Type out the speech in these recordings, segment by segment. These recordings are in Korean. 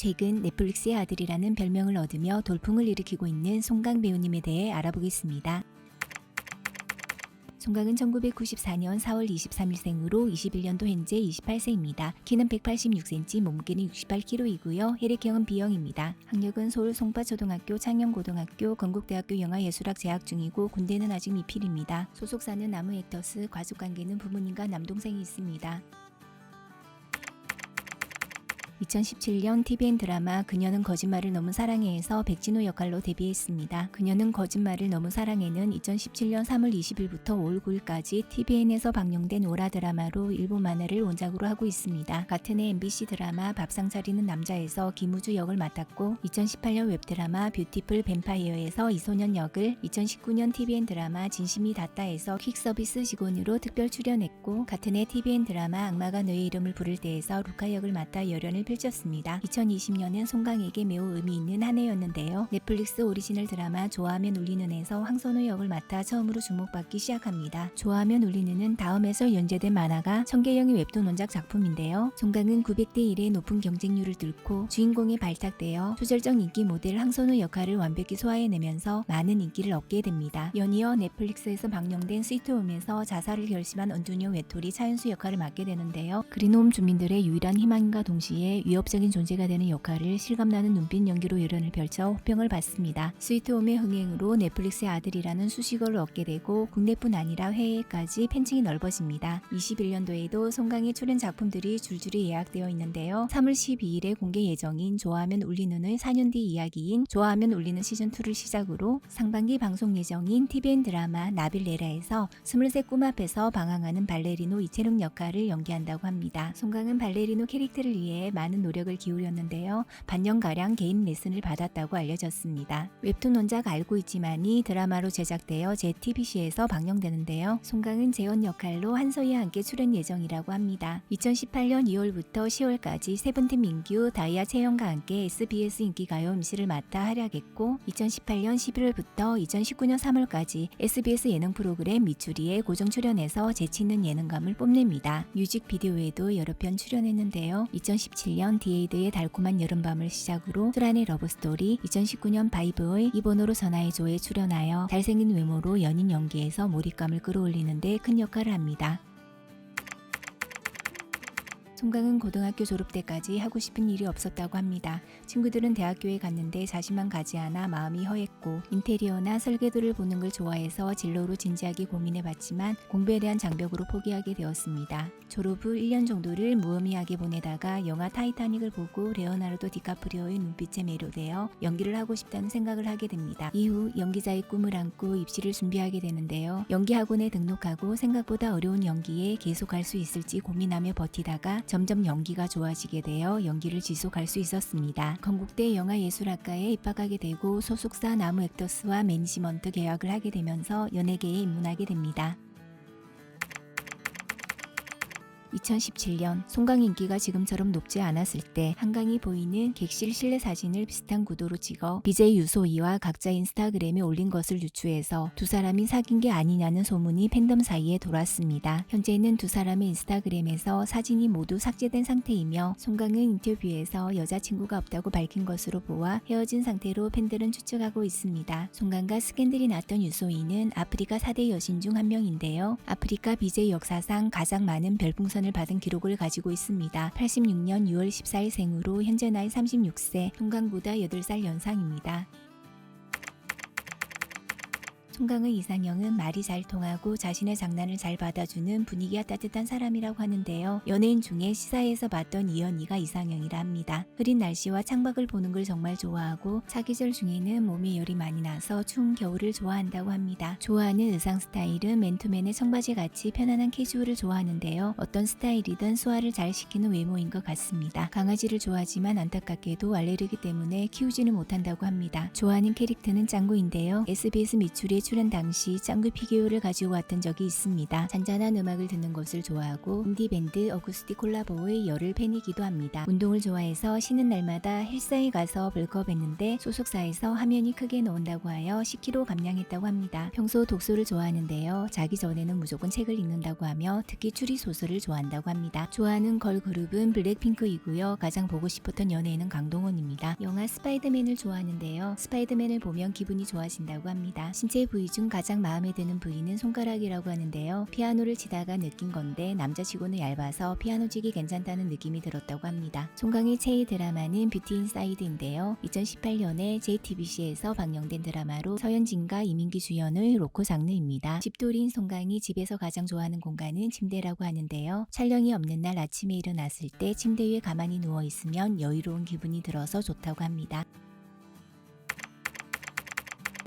최근 넷플릭스의 아들이라는 별명을 얻으며 돌풍을 일으키고 있는 송강 배우님에 대해 알아보겠습니다. 송강은 1994년 4월 23일생으로 21년도 현재 28세입니다. 키는 186cm, 몸무게는 68kg이고요. 혈액형은 B형입니다. 학력은 서울 송파초등학교, 창녕고등학교, 건국대학교 영화예술학 재학 중이고 군대는 아직 미필입니다. 소속사는 나무액터스, 가족관계는 부모님과 남동생이 있습니다. 2017년 TVN 드라마 그녀는 거짓말을 너무 사랑해에서 백진호 역할로 데뷔했습니다. 그녀는 거짓말을 너무 사랑해는 2017년 3월 20일부터 5월 9일까지 TVN에서 방영된 오라 드라마로 일본 만화를 원작으로 하고 있습니다. 같은 해 MBC 드라마 밥상 차리는 남자에서 김우주 역을 맡았고 2018년 웹드라마 뷰티풀 뱀파이어에서 이소년 역을 2019년 TVN 드라마 진심이 닿다에서 퀵서비스 직원으로 특별 출연했고 같은 해 TVN 드라마 악마가 너의 이름을 부를 때에서 루카 역을 맡아 열연을 펼쳤습니다. 2020년은 송강에게 매우 의미 있는 한 해였는데요. 넷플릭스 오리지널 드라마 좋아하면 울리는에서 황선우 역을 맡아 처음으로 주목받기 시작합니다. 좋아하면 울리는은 다음에서 연재된 만화가 청계영의 웹툰 원작 작품인데요. 송강은 900대 1의 높은 경쟁률을 뚫고 주인공에 발탁되어 초절정 인기 모델 황선우 역할을 완벽히 소화해내면서 많은 인기를 얻게 됩니다. 연이어 넷플릭스에서 방영된 스위트홈에서 자살을 결심한 언주녀 외톨이 차윤수 역할을 맡게 되는데요. 그린홈 주민들의 유일한 희망과 동시에 위협적인 존재가 되는 역할을 실감나는 눈빛 연기로 열연을 펼쳐 호평을 받습니다. 스위트홈의 흥행으로 넷플릭스의 아들이라는 수식어를 얻게 되고 국내뿐 아니라 해외까지 팬층이 넓어집니다. 21년도에도 송강의 출연 작품들이 줄줄이 예약되어 있는데요. 3월 12일에 공개 예정인 좋아하면 울리는의 4년 뒤 이야기인 좋아하면 울리는 시즌2를 시작으로 상반기 방송 예정인 TVN 드라마 나빌레라에서 23 꿈 앞에서 방황하는 발레리노 이채룡 역할을 연기한다고 합니다. 송강은 발레리노 캐릭터를 위해 많은 노력을 기울였는데요. 반년가량 개인 레슨을 받았다고 알려졌습니다. 웹툰 원작 알고 있지만이 드라마로 제작되어 JTBC에서 방영되는데요. 송강은 재원 역할로 한서희와 함께 출연 예정이라고 합니다. 2018년 2월부터 10월까지 세븐틴 민규, 다이아 채영과 함께 SBS 인기가요 MC를 맡아 활약했고 2018년 11월부터 2019년 3월까지 SBS 예능 프로그램 미추리에 고정 출연해서 재치있는 예능감을 뽐냅니다. 뮤직비디오에도 여러 편 출연했는데요. 2017년 디에이드의 달콤한 여름밤을 시작으로 수란의 러브스토리, 2019년 바이브의 이번호로 전화해줘에 출연하여 잘생긴 외모로 연인 연기에서 몰입감을 끌어올리는데 큰 역할을 합니다. 송강은 고등학교 졸업 때까지 하고 싶은 일이 없었다고 합니다. 친구들은 대학교에 갔는데 자신만 가지 않아 마음이 허했고 인테리어나 설계도를 보는 걸 좋아해서 진로로 진지하게 고민해봤지만 공부에 대한 장벽으로 포기하게 되었습니다. 졸업 후 1년 정도를 무의미하게 보내다가 영화 타이타닉을 보고 레오나르도 디카프리오의 눈빛에 매료되어 연기를 하고 싶다는 생각을 하게 됩니다. 이후 연기자의 꿈을 안고 입시를 준비하게 되는데요. 연기학원에 등록하고 생각보다 어려운 연기에 계속할 수 있을지 고민하며 버티다가 점점 연기가 좋아지게 되어 연기를 지속할 수 있었습니다. 건국대 영화예술학과에 입학하게 되고 소속사 나무액터스와 매니지먼트 계약을 하게 되면서 연예계에 입문하게 됩니다. 2017년 송강 인기가 지금처럼 높지 않았을 때 한강이 보이는 객실 실내 사진을 비슷한 구도로 찍어 BJ 유소희와 각자 인스타그램에 올린 것을 유추해서 두 사람이 사귄 게 아니냐는 소문이 팬덤 사이에 돌았습니다. 현재는 두 사람의 인스타그램에서 사진이 모두 삭제된 상태이며 송강은 인터뷰에서 여자친구가 없다고 밝힌 것으로 보아 헤어진 상태로 팬들은 추측하고 있습니다. 송강과 스캔들이 났던 유소희는 아프리카 4대 여신 중 한 명인데요. 아프리카 BJ 역사상 가장 많은 별풍선 을 받은 기록을 가지고 있습니다. 86년 6월 14일 생으로 현재 나이 36세, 송강보다 8살 연상입니다. 송강의 이상형은 말이 잘 통하고 자신의 장난을 잘 받아주는 분위기가 따뜻한 사람이라고 하는데요. 연예인 중에 시사회에서 봤던 이현희가 이상형이라 합니다. 흐린 날씨와 창밖을 보는 걸 정말 좋아하고 사계절 중에는 몸에 열이 많이 나서 추운 겨울을 좋아한다고 합니다. 좋아하는 의상 스타일은 맨투맨의 청바지 같이 편안한 캐주얼을 좋아하는데요. 어떤 스타일이든 소화를 잘 시키는 외모인 것 같습니다. 강아지를 좋아하지만 안타깝게도 알레르기 때문에 키우지는 못한다고 합니다. 좋아하는 캐릭터는 짱구인데요. SBS 미추리에 출연 당시 짱구 피규어를 가지고 왔던 적이 있습니다. 잔잔한 음악을 듣는 것을 좋아하고 인디밴드 어쿠스틱 콜라보의 열혈 팬이기도 합니다. 운동을 좋아해서 쉬는 날마다 헬스장에 가서 벌크업했는데 소속사에서 화면이 크게 나온다고 하여 10kg 감량했다고 합니다. 평소 독서를 좋아하는데요. 자기 전에는 무조건 책을 읽는다고 하며 특히 추리 소설을 좋아한다고 합니다. 좋아하는 걸그룹은 블랙핑크이고요. 가장 보고 싶었던 연예인은 강동원입니다. 영화 스파이더맨을 좋아하는데요. 스파이더맨을 보면 기분이 좋아진다고 합니다. 신체 부위 중 가장 마음에 드는 부위는 손가락이라고 하는데요. 피아노를 치다가 느낀 건데 남자치고는 얇아서 피아노 치기 괜찮다는 느낌이 들었다고 합니다. 송강의 최애 드라마는 뷰티 인사이드인데요. 2018년에 JTBC에서 방영된 드라마로 서현진과 이민기 주연의 로코 장르입니다. 집돌이인 송강이 집에서 가장 좋아하는 공간은 침대라고 하는데요. 촬영이 없는 날 아침에 일어났을 때 침대 위에 가만히 누워 있으면 여유로운 기분이 들어서 좋다고 합니다.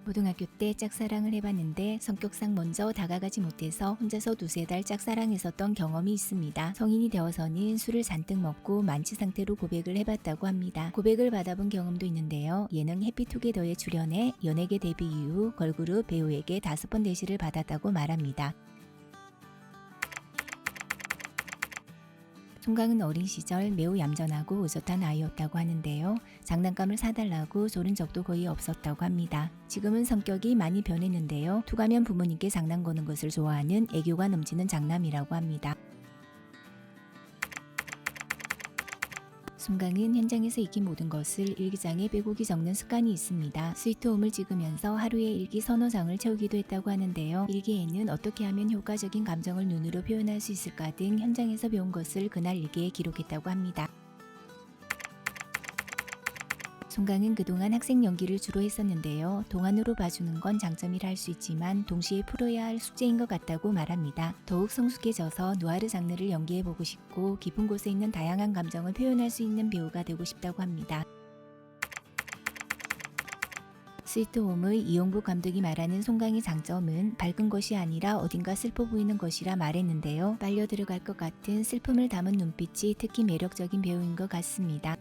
고등학교 때 짝사랑을 해봤는데 성격상 먼저 다가가지 못해서 혼자서 두세 달 짝사랑했었던 경험이 있습니다. 성인이 되어서는 술을 잔뜩 먹고 만취 상태로 고백을 해봤다고 합니다. 고백을 받아본 경험도 있는데요. 예능 해피투게더에 출연해 연예계 데뷔 이후 걸그룹 배우에게 5번 대시를 받았다고 말합니다. 송강은 어린 시절 매우 얌전하고 의젓한 아이였다고 하는데요. 장난감을 사달라고 조른 적도 거의 없었다고 합니다. 지금은 성격이 많이 변했는데요. 투가면 부모님께 장난 거는 것을 좋아하는 애교가 넘치는 장남이라고 합니다. 송강은 현장에서 익힌 모든 것을 일기장에 빼곡히 적는 습관이 있습니다. 스위트홈을 찍으면서 하루에 일기 서너 장을 채우기도 했다고 하는데요. 일기에는 어떻게 하면 효과적인 감정을 눈으로 표현할 수 있을까 등 현장에서 배운 것을 그날 일기에 기록했다고 합니다. 송강은 그동안 학생 연기를 주로 했었는데요. 동안으로 봐주는 건 장점이라 할 수 있지만 동시에 풀어야 할 숙제인 것 같다고 말합니다. 더욱 성숙해져서 누아르 장르를 연기해보고 싶고 깊은 곳에 있는 다양한 감정을 표현할 수 있는 배우가 되고 싶다고 합니다. 스위트홈의 이용부 감독이 말하는 송강의 장점은 밝은 것이 아니라 어딘가 슬퍼 보이는 것이라 말했는데요. 빨려 들어갈 것 같은 슬픔을 담은 눈빛이 특히 매력적인 배우인 것 같습니다.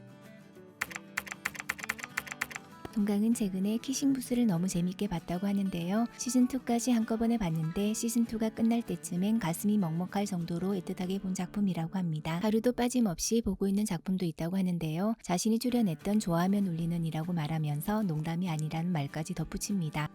송강은 최근에 키싱부스를 너무 재밌게 봤다고 하는데요. 시즌2까지 한꺼번에 봤는데 시즌2가 끝날 때쯤엔 가슴이 먹먹할 정도로 애틋하게 본 작품이라고 합니다. 하루도 빠짐없이 보고 있는 작품도 있다고 하는데요. 자신이 출연했던 좋아하면 울리는 이라고 말하면서 농담이 아니라는 말까지 덧붙입니다.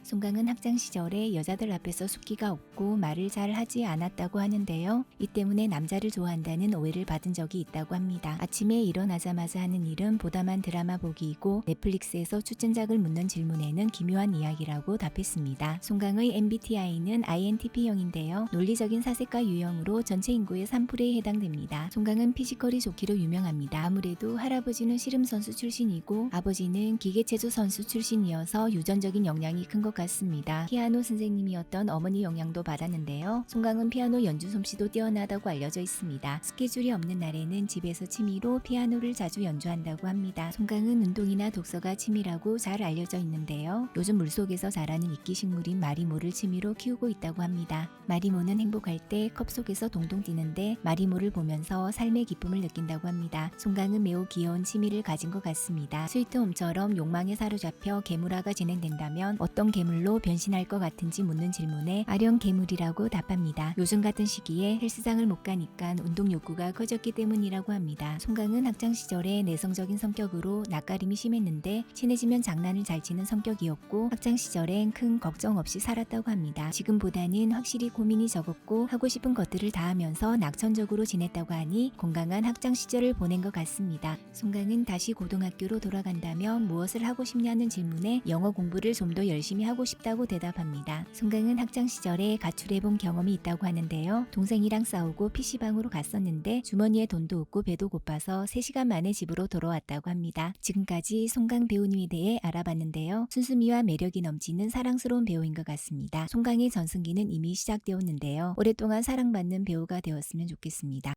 송강은 학창 시절에 여자들 앞에서 숫기가 없고 말을 잘 하지 않았다고 하는데요. 이 때문에 남자를 좋아한다는 오해를 받은 적이 있다고 합니다. 아침에 일어나자마자 하는 일은 보다만 드라마 보기이고 넷플릭스에서 추천작을 묻는 질문에는 기묘한 이야기라고 답했습니다. 송강의 MBTI는 INTP형인데요. 논리적인 사색과 유형으로 전체 인구의 3%에 해당됩니다. 송강은 피지컬이 좋기로 유명합니다. 아무래도 할아버지는 씨름 선수 출신이고 아버지는 기계체조 선수 출신이어서 유전적인 영향이 큰 것 같습니다. 피아노 선생님이었던 어머니 영향도 받았는데요. 송강은 피아노 연주 솜씨도 뛰어나다고 알려져 있습니다. 스케줄이 없는 날에는 집에서 취미로 피아노를 자주 연주한다고 합니다. 송강은 운동이나 독서가 취미라고 잘 알려져 있는데요. 요즘 물속에서 자라는 이끼식물인 마리모를 취미로 키우고 있다고 합니다. 마리모는 행복할 때 컵 속에서 동동 뛰는데 마리모를 보면서 삶의 기쁨을 느낀다고 합니다. 송강은 매우 귀여운 취미를 가진 것 같습니다. 스위트홈처럼 욕망에 사로잡혀 괴물화가 진행된다면 어떤 괴물로 변신할 것 같은지 묻는 질문에 아령 괴물이라고 답합니다. 요즘 같은 시기에 헬스장을 못 가니까 운동 욕구가 커졌기 때문이라고 합니다. 송강은 학창 시절에 내성적인 성격으로 낯가림이 심했는데 친해지면 장난을 잘 치는 성격이었고 학창 시절엔 큰 걱정 없이 살았다고 합니다. 지금보다는 확실히 고민이 적었고 하고 싶은 것들을 다 하면서 낙천적으로 지냈다고 하니 건강한 학창 시절을 보낸 것 같습니다. 송강은 다시 고등학교로 돌아간다면 무엇을 하고 싶냐는 질문에 영어 공부를 좀 더 열심히 하고 싶다고 대답합니다. 송강은 학창 시절에 가출해본 경험이 있다고 하는데요. 동생이랑 싸우고 PC방으로 갔었는데 주머니에 돈도 없고 배도 고파서 3시간 만에 집으로 돌아왔다고 합니다. 지금까지 송강 배우님에 대해 알아봤는데요. 순수미와 매력이 넘치는 사랑스러운 배우인 것 같습니다. 송강의 전승기는 이미 시작되었는데요. 오랫동안 사랑받는 배우가 되었으면 좋겠습니다.